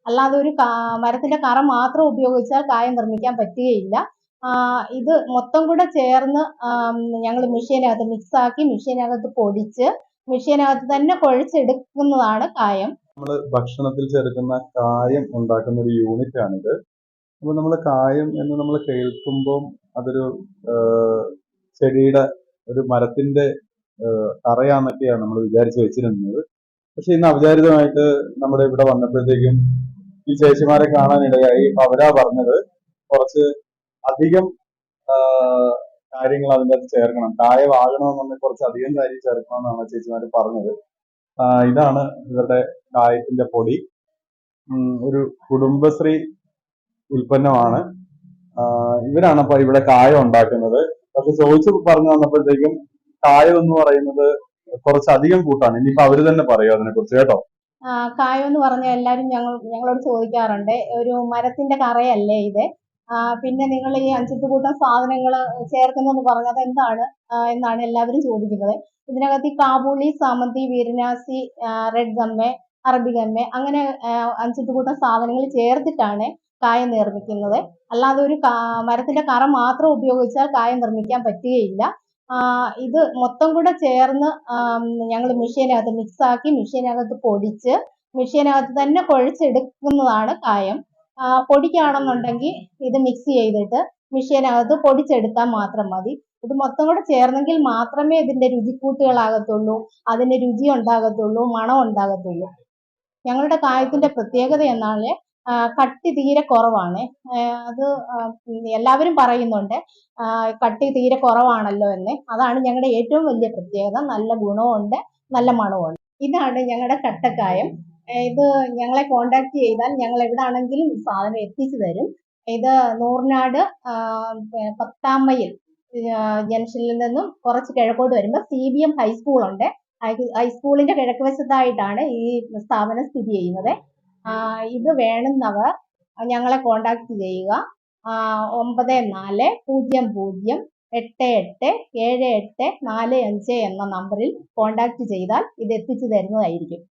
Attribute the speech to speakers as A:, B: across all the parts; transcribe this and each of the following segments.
A: അല്ലാതെ ഒരു മരത്തിന്റെ കറ മാത്രം ഉപയോഗിച്ചാൽ കായം നിർമ്മിക്കാൻ പറ്റുകയില്ല. ഇത് മൊത്തം കൂടെ ചേർന്ന് ഞങ്ങൾ മെഷീനകത്ത് മിക്സാക്കി മെഷീനകത്ത് പൊടിച്ച് മെഷീനകത്ത് തന്നെ കുഴച്ചെടുക്കുന്നതാണ് കായം.
B: നമ്മൾ ഭക്ഷണത്തിൽ ചേർക്കുന്ന കായം ഉണ്ടാക്കുന്ന ഒരു യൂണിറ്റ് ആണിത്. അപ്പോൾ നമ്മൾ കായം എന്ന് നമ്മൾ കേൾക്കുമ്പോൾ അതൊരു ചെടിയുടെ ഒരു മരത്തിന്റെ കറയാന്നൊക്കെയാണ് നമ്മൾ വിചാരിച്ച് വെച്ചിരുന്നത്. പക്ഷെ ഇന്ന് അവിചാരിതമായിട്ട് നമ്മുടെ ഇവിടെ വന്നപ്പോഴത്തേക്കും ഈ ചേച്ചിമാരെ കാണാനിടയായി. അവരാ പറഞ്ഞത് കുറച്ച് അധികം കാര്യങ്ങൾ അതിൻ്റെ അകത്ത് ചേർക്കണം, കായമാകണമെന്നുണ്ടെങ്കിൽ കുറച്ച് അധികം കാര്യം ചേർക്കണമെന്നാണ് ചേച്ചിമാര് പറഞ്ഞത്. ഇതാണ് ഇവരുടെ കായത്തിന്റെ പൊടി. ഒരു കുടുംബശ്രീ ഉൽപ്പന്നമാണ്. ഇവരാണ് അപ്പൊ ഇവിടെ കായം ഉണ്ടാക്കുന്നത്. പക്ഷെ ചോദിച്ചു പറഞ്ഞു വന്നപ്പോഴത്തേക്കും കായം എന്ന് പറയുന്നത് കുറച്ചധികം കൂട്ടാണ്. ഇനിയിപ്പോ അവര് തന്നെ പറയും അതിനെ കുറിച്ച്, കേട്ടോ.
A: കായം എന്ന് പറഞ്ഞാൽ എല്ലാവരും ഞങ്ങളോട് ചോദിക്കാറുണ്ട്, ഒരു മരത്തിന്റെ കറയല്ലേ ഇത്? പിന്നെ നിങ്ങൾ ഈ 5 കൂട്ടം സാധനങ്ങൾ ചേർക്കുന്നെന്ന് പറഞ്ഞത് എന്താണ് എന്നാണ് എല്ലാവരും ചോദിക്കുന്നത്. ഇതിനകത്ത് ഈ കാബൂളി, സാമന്തി, വീരനാസി, റെഡ് ഗമ്മ, അറബി ഗമ്മ അങ്ങനെ 5 കൂട്ടം സാധനങ്ങൾ ചേർത്തിട്ടാണ് കായം നിർമ്മിക്കുന്നത്. അല്ലാതെ ഒരു മരത്തിന്റെ കറ മാത്രം ഉപയോഗിച്ചാൽ കായം നിർമ്മിക്കാൻ പറ്റുകയില്ല. ഇത് മൊത്തം കൂടെ ചേർന്ന് ഞങ്ങൾ മെഷീനകത്ത് മിക്സാക്കി മെഷീനകത്ത് പൊടിച്ച് മെഷീനകത്ത് തന്നെ കുഴച്ചെടുക്കുന്നതാണ് കായം. പൊടിക്കാണെന്നുണ്ടെങ്കിൽ ഇത് മിക്സ് ചെയ്തിട്ട് മെഷീനകത്ത് പൊടിച്ചെടുത്താൽ മാത്രം മതി. ഇത് മൊത്തം കൂടെ ചേർന്നെങ്കിൽ മാത്രമേ ഇതിന്റെ രുചിക്കൂട്ടുകളാകത്തുള്ളൂ, അതിന് രുചി ഉണ്ടാകത്തുള്ളൂ, മണം ഉണ്ടാകത്തുള്ളൂ. ഞങ്ങളുടെ കായത്തിന്റെ പ്രത്യേകത എന്നാൽ കട്ടി തീരെ കുറവാണ്. അത് എല്ലാവരും പറയുന്നുണ്ട് കട്ടി തീരെ കുറവാണല്ലോ എന്ന്. അതാണ് ഞങ്ങളുടെ ഏറ്റവും വലിയ പ്രത്യേകത. നല്ല ഗുണമുണ്ട്, നല്ല മണമുണ്ട്. ഇതാണ് ഞങ്ങളുടെ കട്ടക്കായം. ഇത് ഞങ്ങളെ കോണ്ടാക്ട് ചെയ്താൽ ഞങ്ങൾ എവിടാണെങ്കിലും സാധനം എത്തിച്ചു തരും. ഇത് നൂർനാട് 10-ാം മൈൽ ജംഗ്ഷനിൽ നിന്നും കുറച്ച് കിഴക്കോട്ട് വരുമ്പോൾ CBM ഹൈസ്കൂൾ ഉണ്ട്. ഹൈസ്കൂളിന്റെ കിഴക്ക് വശത്തായിട്ടാണ് ഈ സ്ഥാപനം സ്ഥിതി ചെയ്യുന്നത്. ഇത് വേണ്ടുന്നവർ ഞങ്ങളെ കോണ്ടാക്ട് ചെയ്യുക. 9400887845 എന്ന നമ്പറിൽ കോണ്ടാക്ട് ചെയ്താൽ ഇത് എത്തിച്ചു തരുന്നതായിരിക്കും.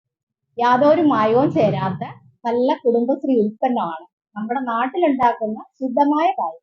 A: യാതൊരു മായവും ചേരാത്ത നല്ല കുടുംബശ്രീ ഉൽപ്പന്നമാണ്. നമ്മുടെ നാട്ടിലുണ്ടാക്കുന്ന ശുദ്ധമായ കായം.